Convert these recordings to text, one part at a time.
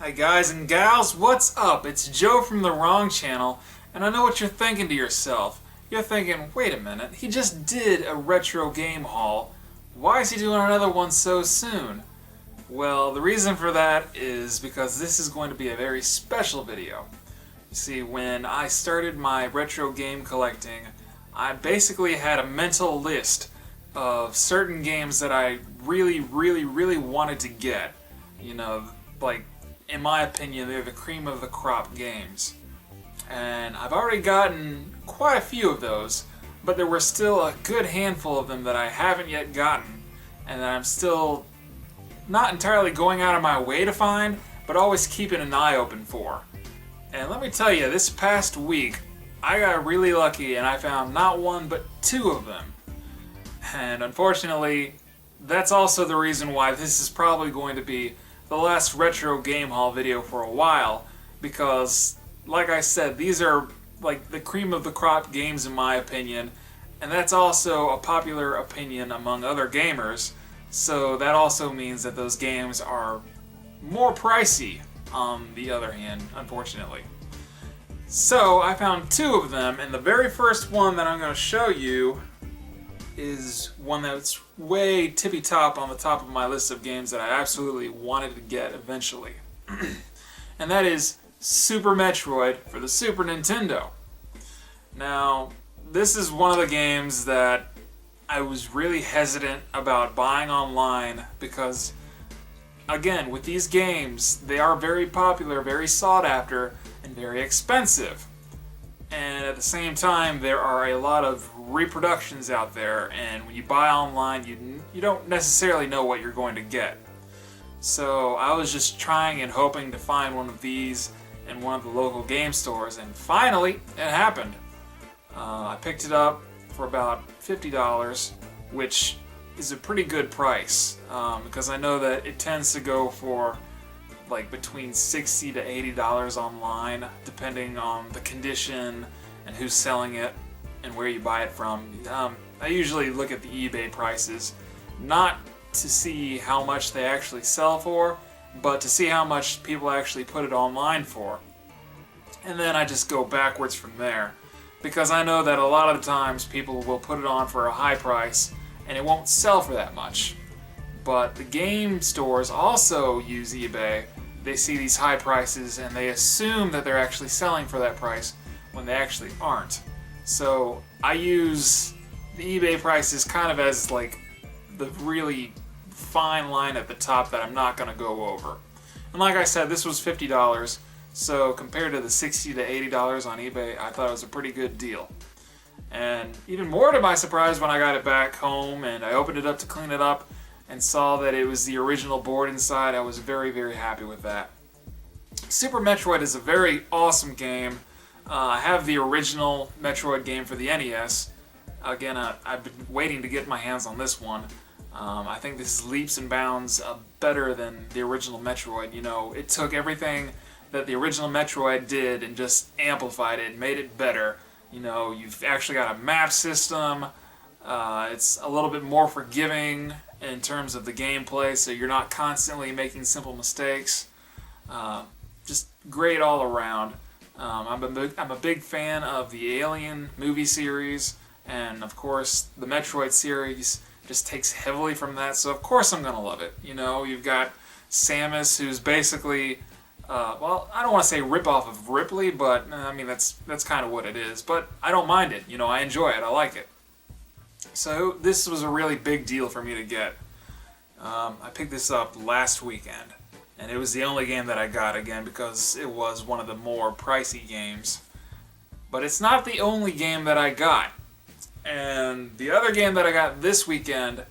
Hi guys and gals, what's up? It's Joe from the Wrong Channel, and I know what you're thinking to yourself. You're thinking, wait a minute, he just did a retro game haul. Why is he doing another one so soon? Well, the reason for that is because this is going to be a very special video. You see, when I started my retro game collecting, I basically had a mental list of certain games that I really wanted to get. You know, like, in my opinion, they're the cream of the crop games. And I've already gotten quite a few of those, but there were still a good handful of them that I haven't yet gotten, and that I'm still not entirely going out of my way to find, but always keeping an eye open for. And let me tell you, this past week, I got really lucky and I found not one, but two of them. And unfortunately, that's also the reason why this is probably going to be the last retro game haul video for a while, because, like I said, these are like the cream of the crop games in my opinion, and that's also a popular opinion among other gamers, so that also means that those games are more pricey on the other hand, unfortunately. So I found two of them, and the very first one that I'm going to show you is one that's way tippy top on the top of my list of games that I absolutely wanted to get eventually. And that is Super Metroid for the Super Nintendo. Now, this is one of the games that I was really hesitant about buying online because, again, with these games, they are very popular, very sought after, and very expensive. And at the same time, there are a lot of reproductions out there, and when you buy online, you don't necessarily know what you're going to get. So I was just trying and hoping to find one of these in one of the local game stores, and finally, it happened. I picked it up for about $50, which is a pretty good price, because I know that it tends to go for like between $60 to $80 online, depending on the condition and who's selling it and where you buy it from. I usually look at the eBay prices, not to see how much they actually sell for, but to see how much people actually put it online for. And then I just go backwards from there, because I know that a lot of the times people will put it on for a high price and it won't sell for that much. But the game stores also use eBay. They see these high prices and they assume that they're actually selling for that price when they actually aren't. So I use the eBay prices kind of as like the really fine line at the top that I'm not going to go over. And like I said, this was $50, so compared to the $60 to $80 on eBay, I thought it was a pretty good deal. And even more to my surprise, when I got it back home and I opened it up to clean it up and saw that it was the original board inside, I was very happy with that. Super Metroid is a very awesome game. I have the original Metroid game for the NES. Again, I've been waiting to get my hands on this one. I think this is leaps and bounds better than the original Metroid. You know, it took everything that the original Metroid did and just amplified it and made it better. You know, you've actually got a map system. It's a little bit more forgiving in terms of the gameplay, so you're not constantly making simple mistakes. Just great all around. I'm a big fan of the Alien movie series, and of course the Metroid series just takes heavily from that, so of course I'm gonna love it. You know, you've got Samus, who's basically, well, I don't want to say rip-off of Ripley, but I mean that's kind of what it is. But I don't mind it. You know, I enjoy it. I like it. So this was a really big deal for me to get. I picked this up last weekend, and it was the only game that I got, again, because it was one of the more pricey games. But it's not the only game that I got. And the other game that I got this weekend,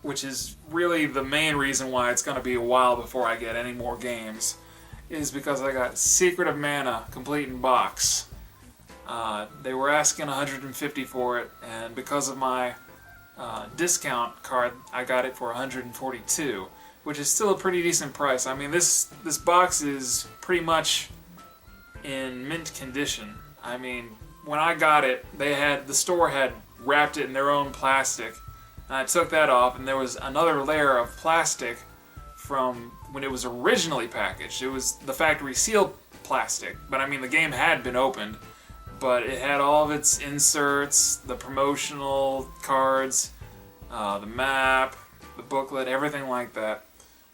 which is really the main reason why it's going to be a while before I get any more games, is because I got Secret of Mana Complete in Box. They were asking $150 for it, and because of my discount card, I got it for $142, which is still a pretty decent price. I mean, this box is pretty much in mint condition. I mean, when I got it, the store had wrapped it in their own plastic, and I took that off, and there was another layer of plastic from when it was originally packaged. It was the factory sealed plastic, but I mean the game had been opened, but it had all of its inserts, the promotional cards, the map, the booklet, everything like that.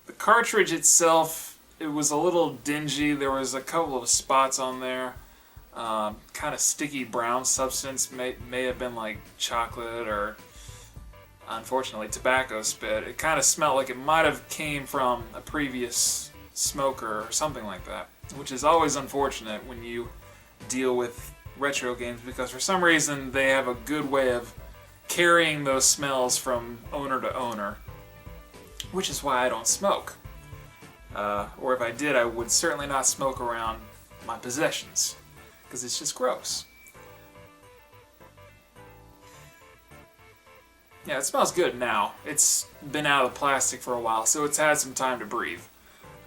The cartridge itself, it was a little dingy. There was a couple of spots on there. Kind of sticky brown substance, may have been like chocolate or, unfortunately, tobacco spit. It kind of smelled like it might have came from a previous smoker or something like that, which is always unfortunate when you deal with retro games, because for some reason they have a good way of carrying those smells from owner to owner, which is why I don't smoke. Or if I did, I would certainly not smoke around my possessions, because it's just gross. Yeah, it smells good now. It's been out of the plastic for a while, so it's had some time to breathe.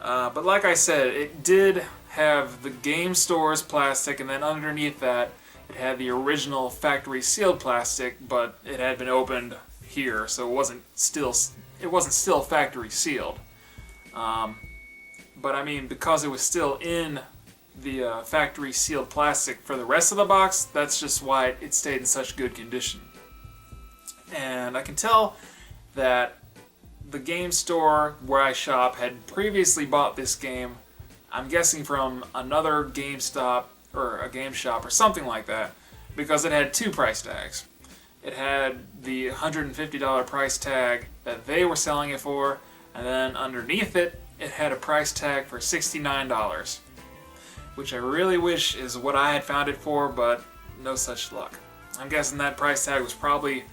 But like I said, it did have the game store's plastic, and then underneath that, it had the original factory sealed plastic, but it had been opened here, so it wasn't still factory sealed. But I mean, because it was still in the factory sealed plastic for the rest of the box, that's just why it stayed in such good condition. And I can tell that the game store where I shop had previously bought this game, I'm guessing from another GameStop or a game shop or something like that, because it had two price tags. It had the $150 price tag that they were selling it for, and then underneath it, it had a price tag for $69, which I really wish is what I had found it for, but no such luck. I'm guessing that price tag was probably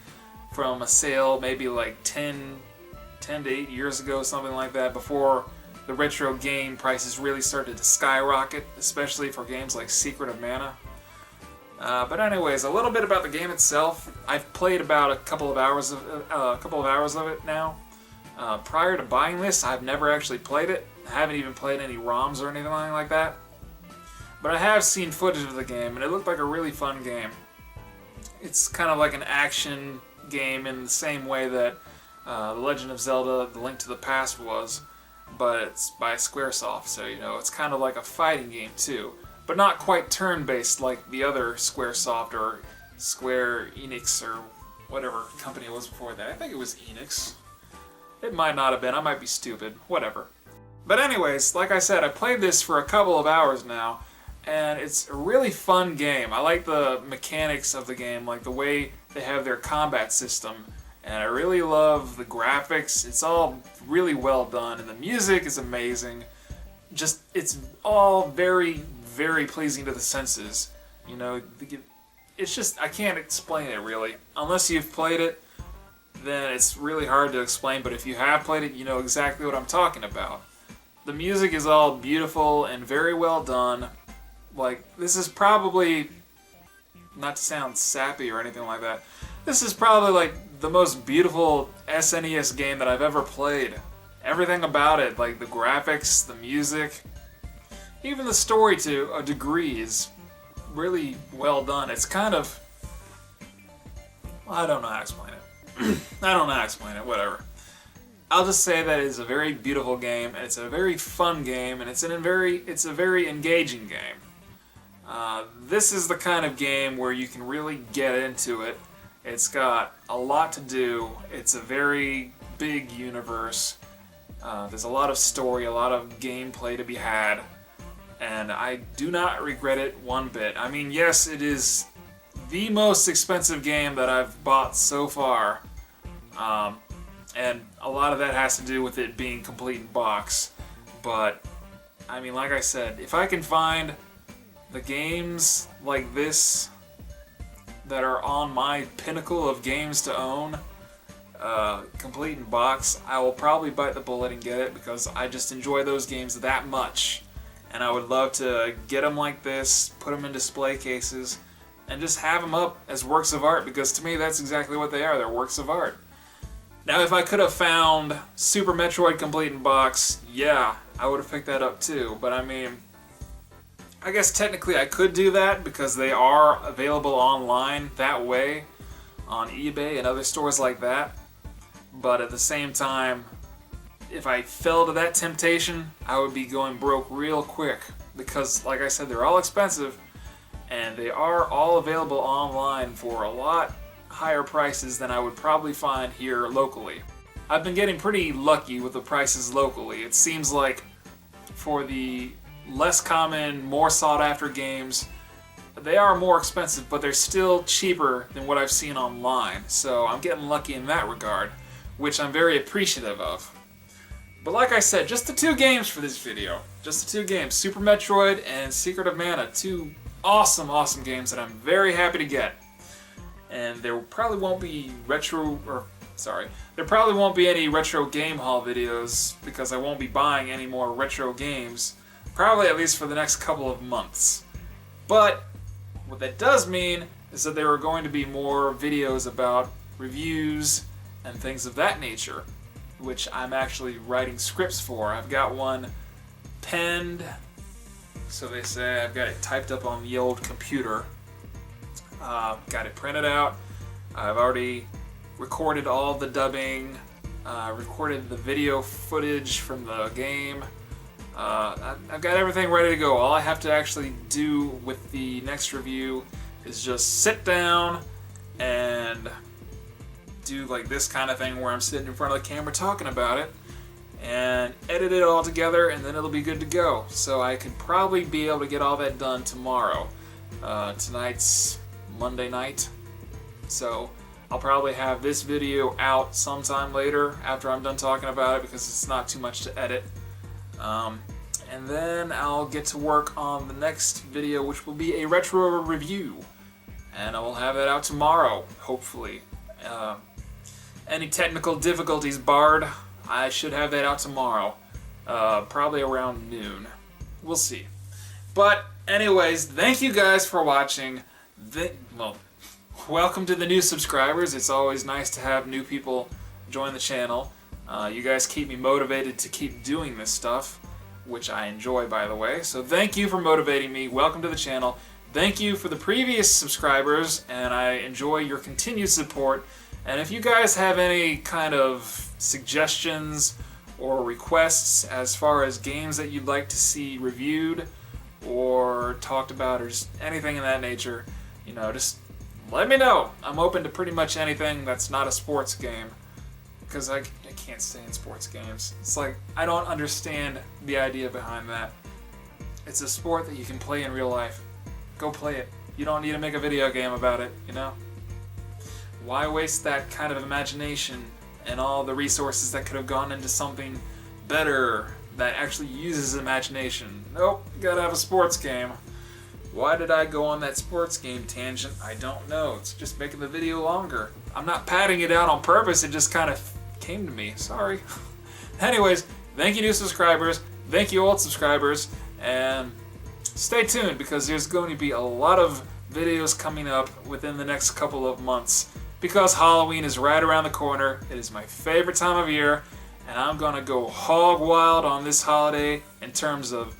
from a sale maybe like 10 to 8 years ago, something like that, before the retro game prices really started to skyrocket, especially for games like Secret of Mana. But anyways, a little bit about the game itself. I've played about a couple of hours of it now. Prior to buying this, I've never actually played it. I haven't even played any ROMs or anything like that. But I have seen footage of the game, and it looked like a really fun game. It's kind of like an action game in the same way that The Legend of Zelda: The Link to the Past was, but it's by Squaresoft, so it's kind of like a fighting game too, but not quite turn-based like the other Squaresoft or Square Enix or whatever company it was before that. I think it was Enix. It might not have been, I might be stupid, whatever. But anyways, like I said, I played this for a couple of hours now, and it's a really fun game. I like the mechanics of the game, like the way they have their combat system, and I really love the graphics. It's all really well done, and the music is amazing. Just, it's all very, very pleasing to the senses. It's just, I can't explain it really. Unless you've played it, then it's really hard to explain, but if you have played it, you know exactly what I'm talking about. The music is all beautiful and very well done. Like, this is probably, not to sound sappy or anything like that, this is probably like the most beautiful SNES game that I've ever played. Everything about it, like the graphics, the music, even the story to a degree is really well done. It's kind of, I don't know how to explain it. I don't know how to explain it, whatever. I'll just say that it's a very beautiful game, and it's a very fun game, and it's a very engaging game. This is the kind of game where you can really get into it. It's got a lot to do. It's a very big universe. There's a lot of story, a lot of gameplay to be had, and I do not regret it one bit. I mean, yes, it is the most expensive game that I've bought so far, and a lot of that has to do with it being complete in box. But, I mean, like I said, if I can find the games like this that are on my pinnacle of games to own, complete in box, I will probably bite the bullet and get it, because I just enjoy those games that much. And I would love to get them like this, put them in display cases, and just have them up as works of art, because to me that's exactly what they are. They're works of art. Now, if I could have found Super Metroid complete in box, yeah, I would have picked that up too. But I mean, I guess technically I could do that because they are available online that way on eBay and other stores like that. But at the same time, if I fell to that temptation, I would be going broke real quick. Because, like I said, they're all expensive, and they are all available online for a lot higher prices than I would probably find here locally. I've been getting pretty lucky with the prices locally. It seems like for the less common, more sought after games, they are more expensive, but they're still cheaper than what I've seen online. So I'm getting lucky in that regard, which I'm very appreciative of. But like I said, just the 2 games for this video. Just the 2 games, Super Metroid and Secret of Mana. 2 awesome, awesome games that I'm very happy to get. And there probably won't be there probably won't be any retro game haul videos because I won't be buying any more retro games, probably at least for the next couple of months. But what that does mean is that there are going to be more videos about reviews and things of that nature, which I'm actually writing scripts for. I've got one penned, so they say. I've got it typed up on the old computer. Got it printed out. I've already recorded all the dubbing, recorded the video footage from the game. I've got everything ready to go. All I have to actually do with the next review is just sit down and do like this kind of thing where I'm sitting in front of the camera talking about it and edit it all together, and then it'll be good to go. So I could probably be able to get all that done tomorrow. Tonight's Monday night, so I'll probably have this video out sometime later after I'm done talking about it because it's not too much to edit. And then I'll get to work on the next video, which will be a retro review, and I will have that out tomorrow, hopefully. Any technical difficulties barred, I should have that out tomorrow, probably around noon. We'll see. But anyways, thank you guys for watching. Welcome to the new subscribers. It's always nice to have new people join the channel. You guys keep me motivated to keep doing this stuff, which I enjoy, by the way. So thank you for motivating me. Welcome to the channel. Thank you for the previous subscribers, and I enjoy your continued support. And if you guys have any kind of suggestions or requests as far as games that you'd like to see reviewed or talked about or just anything in that nature, you know, just let me know. I'm open to pretty much anything that's not a sports game, because I can't stand sports games. It's like, I don't understand the idea behind that. It's a sport that you can play in real life. Go play it. You don't need to make a video game about it, you know? Why waste that kind of imagination and all the resources that could have gone into something better that actually uses imagination? Nope, you gotta have a sports game. Why did I go on that sports game tangent? I don't know. It's just making the video longer. I'm not padding it out on purpose. It just kind of came to me. Sorry. Anyways, thank you new subscribers. Thank you old subscribers. And stay tuned because there's going to be a lot of videos coming up within the next couple of months because Halloween is right around the corner. It is my favorite time of year, and I'm going to go hog wild on this holiday in terms of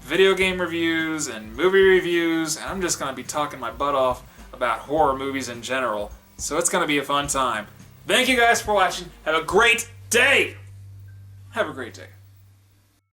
video game reviews and movie reviews, and I'm just going to be talking my butt off about horror movies in general. So it's going to be a fun time. Thank you guys for watching. Have a great day! Have a great day.